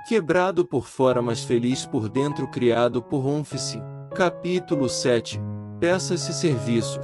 Quebrado por fora, mas feliz por dentro, criado por Onfice. Capítulo 7. Peças e serviços.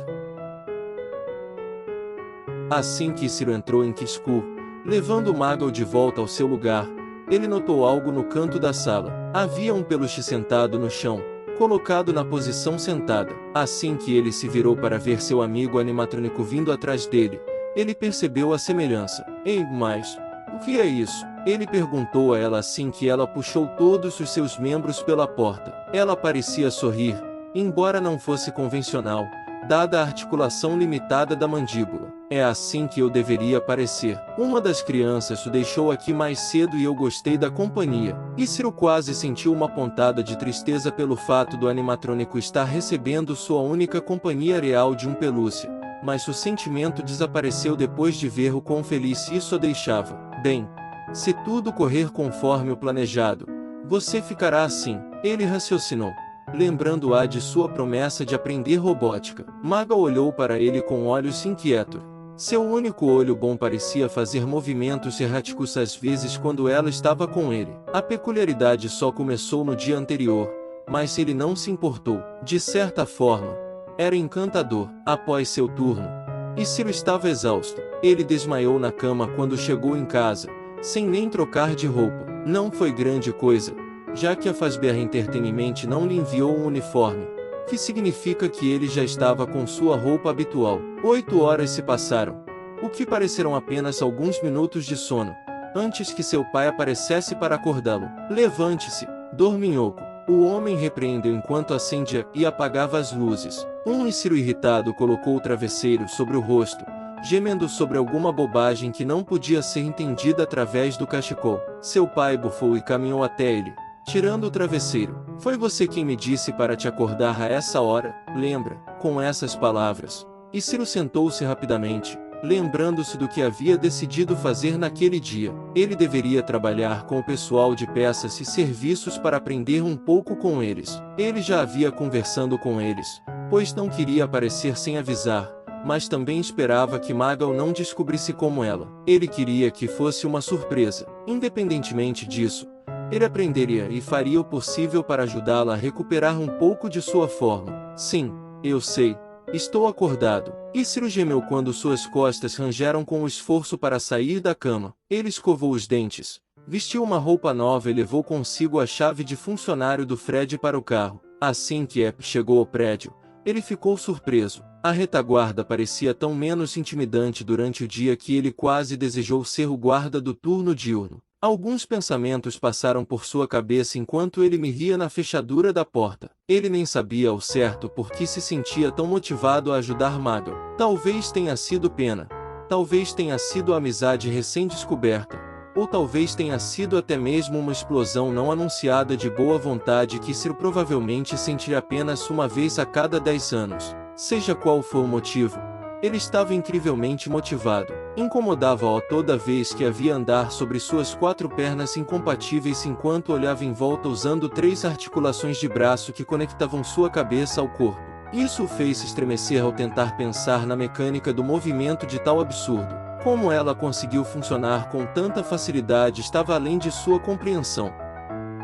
Assim que Ísiro entrou em Kiskur, levando Magal de volta ao seu lugar, ele notou algo no canto da sala. Havia um peluche sentado no chão, colocado na posição sentada. Assim que ele se virou para ver seu amigo animatrônico vindo atrás dele, ele percebeu a semelhança. Ei, mas o que é isso? Ele perguntou a ela assim que ela puxou todos os seus membros pela porta. Ela parecia sorrir, embora não fosse convencional, dada a articulação limitada da mandíbula. É assim que eu deveria parecer. Uma das crianças o deixou aqui mais cedo e eu gostei da companhia. Ísiro quase sentiu uma pontada de tristeza pelo fato do animatrônico estar recebendo sua única companhia real de um pelúcia, mas o sentimento desapareceu depois de ver o quão feliz isso a deixava. Bem, se tudo correr conforme o planejado, você ficará assim, ele raciocinou, lembrando-a de sua promessa de aprender robótica. Magal olhou para ele com olhos inquietos. Seu único olho bom parecia fazer movimentos erráticos às vezes quando ela estava com ele. A peculiaridade só começou no dia anterior, mas ele não se importou. De certa forma, era encantador. Após seu turno, Ísiro estava exausto. Ele desmaiou na cama quando chegou em casa, sem nem trocar de roupa. Não foi grande coisa, já que a Fazbear Entertainment não lhe enviou um uniforme, que significa que ele já estava com sua roupa habitual. 8 horas se passaram, o que pareceram apenas alguns minutos de sono, antes que seu pai aparecesse para acordá-lo. Levante-se, dorminhoco, o homem repreendeu enquanto acendia e apagava as luzes. Ísiro irritado colocou o travesseiro sobre o rosto, gemendo sobre alguma bobagem que não podia ser entendida através do cachecol. Seu pai bufou e caminhou até ele, tirando o travesseiro. Foi você quem me disse para te acordar a essa hora, lembra? Com essas palavras, Ísiro sentou-se rapidamente, lembrando-se do que havia decidido fazer naquele dia. Ele deveria trabalhar com o pessoal de peças e serviços para aprender um pouco com eles. Ele já havia conversando com eles, pois não queria aparecer sem avisar, mas também esperava que Magal não descobrisse como ela. Ele queria que fosse uma surpresa. Independentemente disso, ele aprenderia e faria o possível para ajudá-la a recuperar um pouco de sua forma. Sim, eu sei. Estou acordado. Ísiro gemeu quando suas costas rangeram com o esforço para sair da cama. Ele escovou os dentes, vestiu uma roupa nova e levou consigo a chave de funcionário do Fred para o carro. Assim que Epp chegou ao prédio, ele ficou surpreso. A retaguarda parecia tão menos intimidante durante o dia que ele quase desejou ser o guarda do turno diurno. Alguns pensamentos passaram por sua cabeça enquanto ele me ria na fechadura da porta. Ele nem sabia ao certo por que se sentia tão motivado a ajudar Magal. Talvez tenha sido pena, talvez tenha sido a amizade recém-descoberta, ou talvez tenha sido até mesmo uma explosão não anunciada de boa vontade que Ísiro provavelmente sentiria apenas uma vez a cada 10 anos. Seja qual for o motivo, ele estava incrivelmente motivado. Incomodava-o toda vez que havia andar sobre suas 4 pernas incompatíveis enquanto olhava em volta usando 3 articulações de braço que conectavam sua cabeça ao corpo. Isso o fez estremecer ao tentar pensar na mecânica do movimento de tal absurdo. Como ela conseguiu funcionar com tanta facilidade estava além de sua compreensão.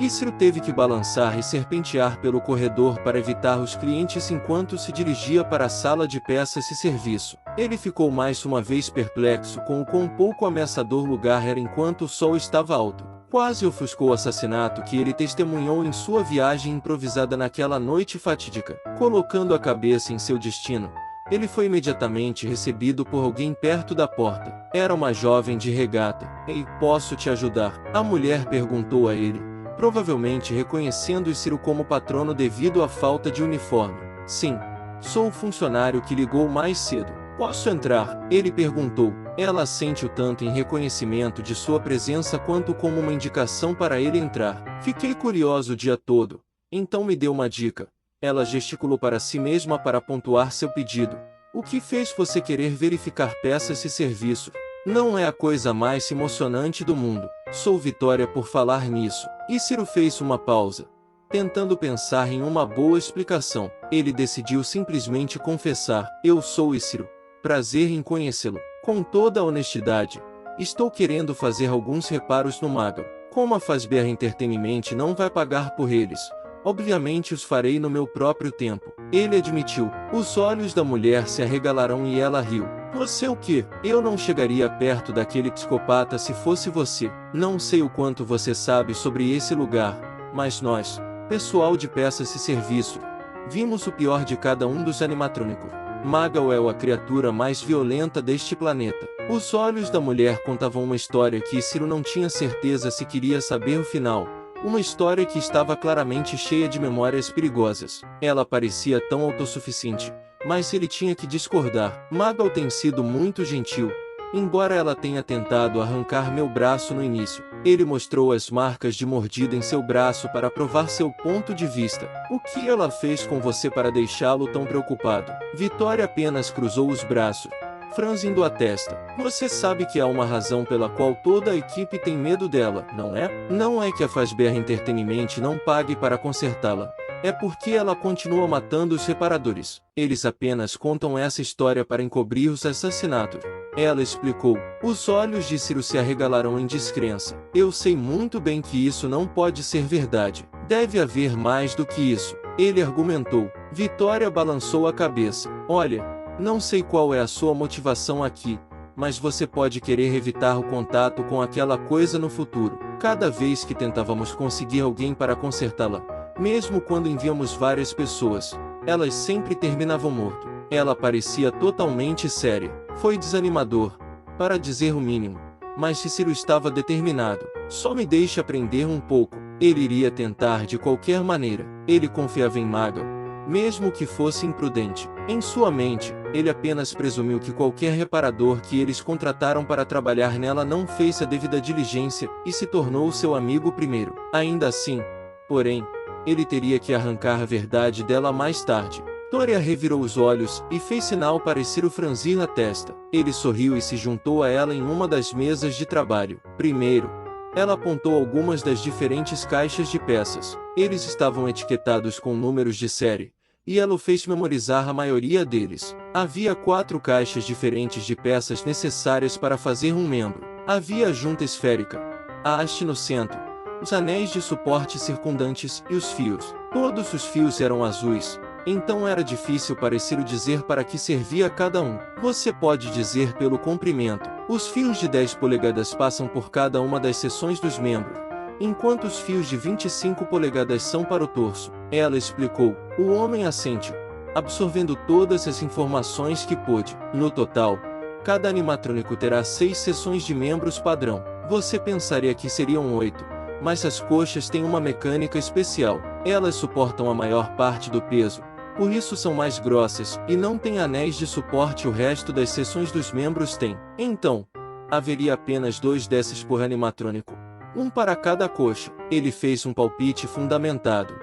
Ísiro teve que balançar e serpentear pelo corredor para evitar os clientes enquanto se dirigia para a sala de peças e serviço. Ele ficou mais uma vez perplexo com o quão pouco ameaçador lugar era enquanto o sol estava alto. Quase ofuscou o assassinato que ele testemunhou em sua viagem improvisada naquela noite fatídica. Colocando a cabeça em seu destino, ele foi imediatamente recebido por alguém perto da porta. Era uma jovem de regata. Ei, posso te ajudar? A mulher perguntou a ele, provavelmente reconhecendo Ísiro como patrono devido à falta de uniforme. Sim, sou o funcionário que ligou mais cedo. Posso entrar? Ele perguntou. Ela assentiu tanto em reconhecimento de sua presença quanto como uma indicação para ele entrar. Fiquei curioso o dia todo, então me deu uma dica. Ela gesticulou para si mesma para pontuar seu pedido. O que fez você querer verificar peças e serviços? Não é a coisa mais emocionante do mundo. Sou Vitória por falar nisso. Ísiro fez uma pausa, tentando pensar em uma boa explicação. Ele decidiu simplesmente confessar. Eu sou Ísiro. Prazer em conhecê-lo. Com toda a honestidade, estou querendo fazer alguns reparos no Magal. Como a Fazbear Entertainment não vai pagar por eles, obviamente os farei no meu próprio tempo. Ele admitiu. Os olhos da mulher se arregalaram e ela riu. Você o quê? Eu não chegaria perto daquele psicopata se fosse você. Não sei o quanto você sabe sobre esse lugar, mas nós, pessoal de peças e serviço, vimos o pior de cada um dos animatrônicos. Magal é a criatura mais violenta deste planeta. Os olhos da mulher contavam uma história que Ciro não tinha certeza se queria saber o final. Uma história que estava claramente cheia de memórias perigosas. Ela parecia tão autossuficiente, mas ele tinha que discordar. Magal tem sido muito gentil, embora ela tenha tentado arrancar meu braço no início. Ele mostrou as marcas de mordida em seu braço para provar seu ponto de vista. O que ela fez com você para deixá-lo tão preocupado? Vitória apenas cruzou os braços, franzindo a testa. Você sabe que há uma razão pela qual toda a equipe tem medo dela, não é? Não é que a Fazbear Entertainment não pague para consertá-la. É porque ela continua matando os reparadores. Eles apenas contam essa história para encobrir os assassinatos. Ela explicou. Os olhos de Ciro se arregalaram em descrença. Eu sei muito bem que isso não pode ser verdade. Deve haver mais do que isso. Ele argumentou. Vitória balançou a cabeça. Olha, não sei qual é a sua motivação aqui, mas você pode querer evitar o contato com aquela coisa no futuro. Cada vez que tentávamos conseguir alguém para consertá-la, mesmo quando enviamos várias pessoas, elas sempre terminavam morto. Ela parecia totalmente séria. Foi desanimador, para dizer o mínimo, mas Cícero estava determinado. Só me deixe aprender um pouco. Ele iria tentar de qualquer maneira. Ele confiava em Magal, mesmo que fosse imprudente. Em sua mente, ele apenas presumiu que qualquer reparador que eles contrataram para trabalhar nela não fez a devida diligência e se tornou seu amigo primeiro. Ainda assim, porém, ele teria que arrancar a verdade dela mais tarde. Toria revirou os olhos e fez sinal para Ciro franzir a testa. Ele sorriu e se juntou a ela em uma das mesas de trabalho. Primeiro, ela apontou algumas das diferentes caixas de peças. Eles estavam etiquetados com números de série, e ela o fez memorizar a maioria deles. Havia 4 caixas diferentes de peças necessárias para fazer um membro. Havia a junta esférica, a haste no centro, os anéis de suporte circundantes e os fios. Todos os fios eram azuis, então era difícil para Ciro dizer para que servia cada um. Você pode dizer pelo comprimento. Os fios de 10 polegadas passam por cada uma das seções dos membros, enquanto os fios de 25 polegadas são para o torso. Ela explicou. O homem assentiu, absorvendo todas as informações que pôde. No total, cada animatrônico terá 6 seções de membros padrão. Você pensaria que seriam 8, mas as coxas têm uma mecânica especial. Elas suportam a maior parte do peso, por isso são mais grossas, e não têm anéis de suporte. O resto das seções dos membros tem. Então, haveria apenas 2 desses por animatrônico, um para cada coxa. Ele fez um palpite fundamentado.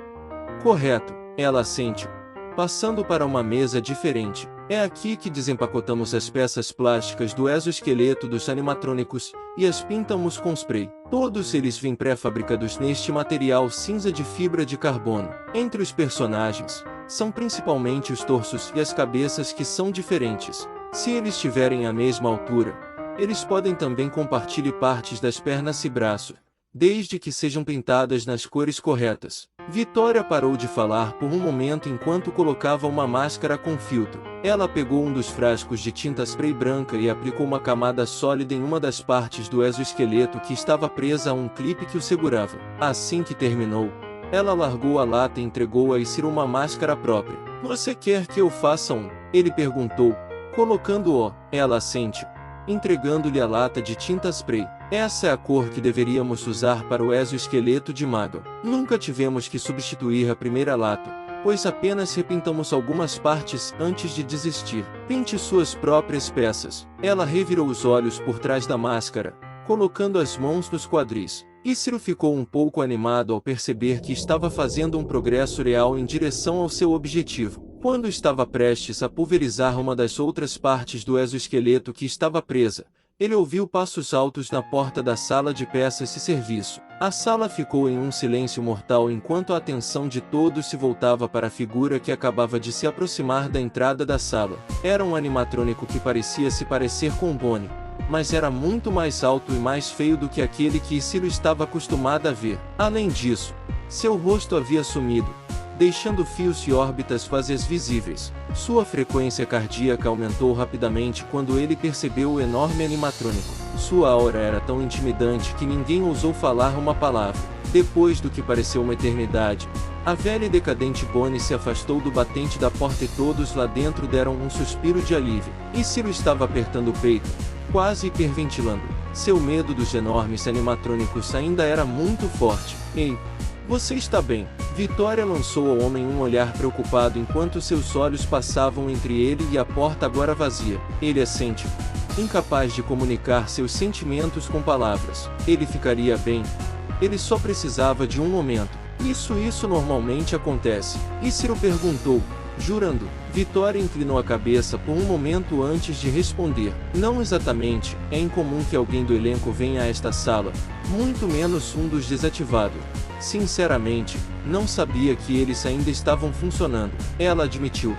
Correto, ela assentiu, passando para uma mesa diferente. É aqui que desempacotamos as peças plásticas do exoesqueleto dos animatrônicos e as pintamos com spray. Todos eles vêm pré-fabricados neste material cinza de fibra de carbono. Entre os personagens, são principalmente os torsos e as cabeças que são diferentes. Se eles tiverem a mesma altura, eles podem também compartilhar partes das pernas e braços, desde que sejam pintadas nas cores corretas. Vitória parou de falar por um momento enquanto colocava uma máscara com filtro. Ela pegou um dos frascos de tinta spray branca e aplicou uma camada sólida em uma das partes do exoesqueleto que estava presa a um clipe que o segurava. Assim que terminou, ela largou a lata e entregou a Ciro uma máscara própria. Você quer que eu faça um? Ele perguntou, colocando-o. Ela assentiu, entregando-lhe a lata de tinta spray. Essa é a cor que deveríamos usar para o exoesqueleto de Magal. Nunca tivemos que substituir a primeira lata, pois apenas repintamos algumas partes antes de desistir. Pinte suas próprias peças. Ela revirou os olhos por trás da máscara, colocando as mãos nos quadris. Ciro ficou um pouco animado ao perceber que estava fazendo um progresso real em direção ao seu objetivo. Quando estava prestes a pulverizar uma das outras partes do exoesqueleto que estava presa, ele ouviu passos altos na porta da sala de peças e serviço. A sala ficou em um silêncio mortal enquanto a atenção de todos se voltava para a figura que acabava de se aproximar da entrada da sala. Era um animatrônico que parecia se parecer com Bonnie, mas era muito mais alto e mais feio do que aquele que Ciro estava acostumado a ver. Além disso, seu rosto havia sumido, deixando fios e órbitas vazias visíveis. Sua frequência cardíaca aumentou rapidamente quando ele percebeu o enorme animatrônico. Sua aura era tão intimidante que ninguém ousou falar uma palavra. Depois do que pareceu uma eternidade, a velha e decadente Bonnie se afastou do batente da porta e todos lá dentro deram um suspiro de alívio. E Ciro estava apertando o peito, quase hiperventilando. Seu medo dos enormes animatrônicos ainda era muito forte. Ei, você está bem? Vitória lançou ao homem um olhar preocupado enquanto seus olhos passavam entre ele e a porta agora vazia. Ele assente, incapaz de comunicar seus sentimentos com palavras. Ele ficaria bem. Ele só precisava de um momento. Isso normalmente acontece. E Ciro perguntou, jurando. Vitória inclinou a cabeça por um momento antes de responder. Não exatamente. É incomum que alguém do elenco venha a esta sala, muito menos um dos desativados. Sinceramente, não sabia que eles ainda estavam funcionando. Ela admitiu.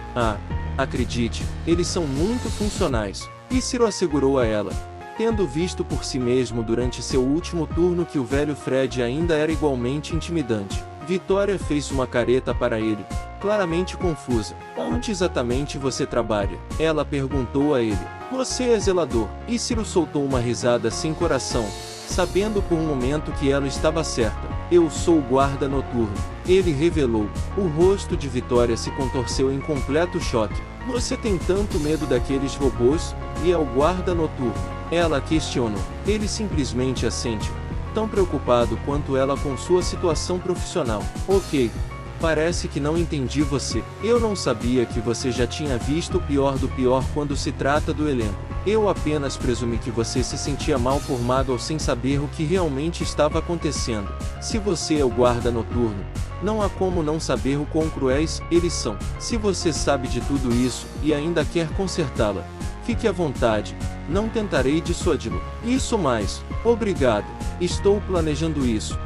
Acredite, eles são muito funcionais. E Ciro assegurou a ela, tendo visto por si mesmo durante seu último turno que o velho Fred ainda era igualmente intimidante. Vitória fez uma careta para ele, claramente confusa. Onde exatamente você trabalha? Ela perguntou a ele. Você é zelador. E Ciro soltou uma risada sem coração, sabendo por um momento que ela estava certa. Eu sou o guarda noturno. Ele revelou. O rosto de Vitória se contorceu em completo choque. Você tem tanto medo daqueles robôs? E é o guarda noturno? Ela questionou. Ele simplesmente assente, tão preocupado quanto ela com sua situação profissional. Ok. Parece que não entendi você. Eu não sabia que você já tinha visto o pior do pior quando se trata do elenco. Eu apenas presumi que você se sentia mal por Magel sem saber o que realmente estava acontecendo. Se você é o guarda noturno, não há como não saber o quão cruéis eles são. Se você sabe de tudo isso e ainda quer consertá-la, fique à vontade. Não tentarei dissuadi-lo. Isso mais. Obrigado. Estou planejando isso.